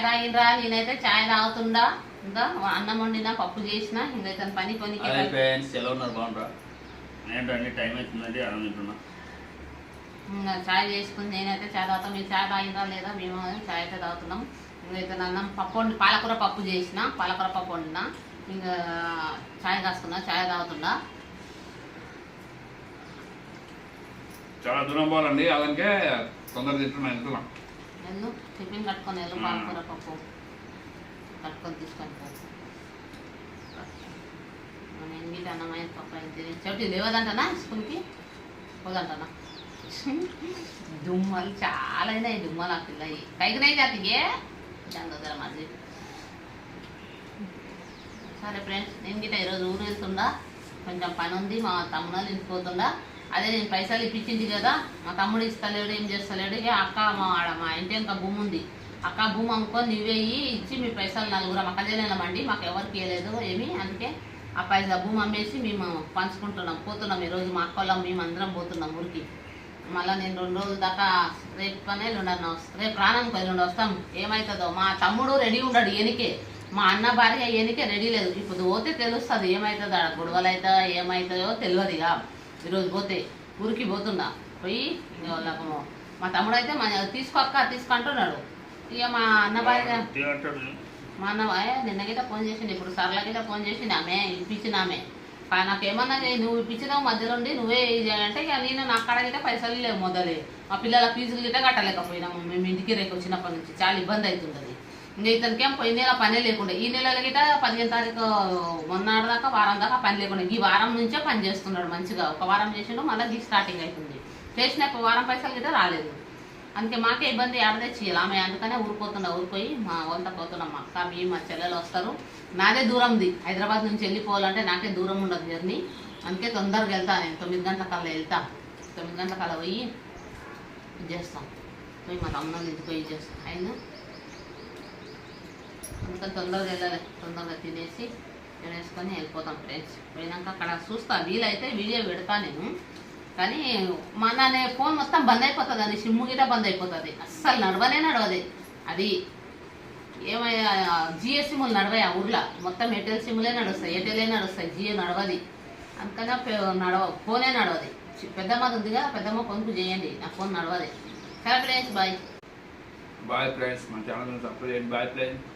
చాయ్ తాగినరా? నేనైతే చాయ్ తాగుతుండా, ఇంకా అన్నం వండినా, పప్పు చేసిన, ఇంకైతే పని పనికి. ఎలా ఉన్నారు? బాగుంటారా? ఏంటండి టైం అవుతుందండి, అన్నం తింటున్నా. ఇంకా చాయ్ చేసుకుని నేనైతే చాయ్ తాగుతాం. మీరు చాయ్ తాగినరా లేదా? మేము చాయ్ అయితే తాగుతున్నాం. ఇంకైతే అన్నం పప్పు వండి, పాలకూర పప్పు చేసిన, పాలకూర పప్పు వండినా, ఇంకా చాయ్ కాసుకున్నా, చాయ్ తాగుతుండా. చాలా దూరం పోవాలండి, అలాగే తొందరగా తింటున్నా. వెళ్తున్నాం. వెళ్ళు, టిఫిన్ కట్టుకొని వెళ్ళు. పాలకూర పప్పు కట్టుకొని తీసుకొని పో. నేను గీట అన్నమైన పప్పు అయితే చెవిటి లేవదంటనా? స్కూల్కి పోదంటనా? దుమ్మలు చాలా అయినాయి, దుమ్మలు ఆ పిల్లయి కైకినాయి జాతికి చందోదర మరి. సరే ఫ్రెండ్స్, నేను గిట్ట ఈరోజు ఊరు వెళ్తుండా, కొంచెం పని ఉంది. మా తమ్ముడు ఇంటిపోతుండా. అదే నేను పైసలు ఇప్పించింది కదా, మా తమ్ముడు ఇస్తలేడు, ఏం చేస్తలేడు. ఇక అక్క మా ఇంటి ఇంకా భూమి ఉంది, అక్క భూమి అమ్ముకొని నువ్వే ఇచ్చి మీ పైసలు నలుగురు అక్క చెల్లెలమండి, మాకు ఎవరికి ఇవ్వలేదు ఏమి. అందుకే ఆ పైసలు భూమి అమ్మేసి మేము పంచుకుంటున్నాం, పోతున్నాం. ఈరోజు మా అక్కలం మేము అందరం పోతున్నాం ఊరికి. మళ్ళీ నేను 2 రోజుల దాకా రేపు పనే రేపు రానానికి 2 వస్తాం. ఏమవుతుందో, మా తమ్ముడు రెడీ ఉండడు ఏనికే, మా అన్న భార్య ఏనికే రెడీ లేదు. ఇప్పుడు పోతే తెలుస్తుంది ఏమవుతుందో, ఆడ గొడవలు అవుతా ఏమవుతుందో తెలియదు. ఇక ఈరోజు పోతే ఊరికి పోతున్నా, పోయి వాళ్ళకు మా తమ్ముడు అయితే తీసుకుంటున్నాడు. ఇక మా అన్న భార్య, మా అన్న నిన్న గిట్ట ఫోన్ చేసింది, ఇప్పుడు సర్ల గిట్ట ఫోన్ చేసింది. ఆమె ఇప్పించిన ఆమె నాకేమన్నా నువ్వు ఇప్పించినావు మధ్యలో ఉండి నువ్వే అంటే, ఇక నేను నా కాడ గిట్ట పైసలు లేవు. మొదలే మా పిల్లల ఫీజులు గిట్ట కట్టలేకపోయినాము మేము, ఇంటికి రేపు వచ్చినప్పటి నుంచి చాలా ఇబ్బంది అవుతుంటుంది. ఇంకా ఇతనికేం పోయిన నెల పనే లేకుండా, ఈ నెల గిట్ట 15 తారీఖు మొన్నటి దాకా వారం దాకా పని లేకుండా, ఈ వారం నుంచే పని చేస్తున్నాడు మంచిగా. ఒక వారం చేసిండు, మళ్ళీ స్టార్టింగ్ అవుతుంది. చేసిన వారం పైసలు గిట్ట రాలేదు. అందుకే మాకే ఇబ్బంది, ఆడ తెచ్చి ఆమె. అందుకనే ఊరిపోయి మా వంట పోతున్నాం. మా అక్క మా చెల్లెలు వస్తారు. నాదే దూరం ఉంది, హైదరాబాద్ నుంచి వెళ్ళిపోవాలంటే నాకే దూరం ఉండదు జర్నీ. అందుకే తొందరగా వెళ్తా, నేను 9 గంటల కల్లా వెళ్తా. 9 గంటల కల్లా పోయి చేస్తాం, పోయి మా తమ్ముళ్ళ ఇంటికి పోయి చేస్తాం. అయినా అందుకని తొందరగా వెళ్ళాలి, తొందరగా తినేసుకొని వెళ్ళిపోతాం ఫ్రెండ్స్. పోయినాక అక్కడ చూస్తా, వీలైతే వీడియో పెడతా నేను. కానీ మన ఫోన్ మొత్తం బంద్ అయిపోతుంది, అది సిమ్ గిట బంద్ అయిపోతుంది, అస్సలు నడవదే. అది ఏమయ్యా జియో సిమ్లు నడవయా ఊర్లో, మొత్తం ఎయిర్టెల్ సిమ్లే నడుస్తాయి, ఎయిర్టెలే నడుస్తాయి, జియో నడవది. అందుకనే ఫోనే నడవది. పెద్దమ్మది ఉందిగా, పెద్దమ్మ ఫోన్కు చేయండి, నా ఫోన్ నడవది. సరే ఫ్రెండ్స్, బాయ్ ఫ్రెండ్స్. మన ఛానల్ సబ్స్క్రైబ్ చేయండి. Bye friends.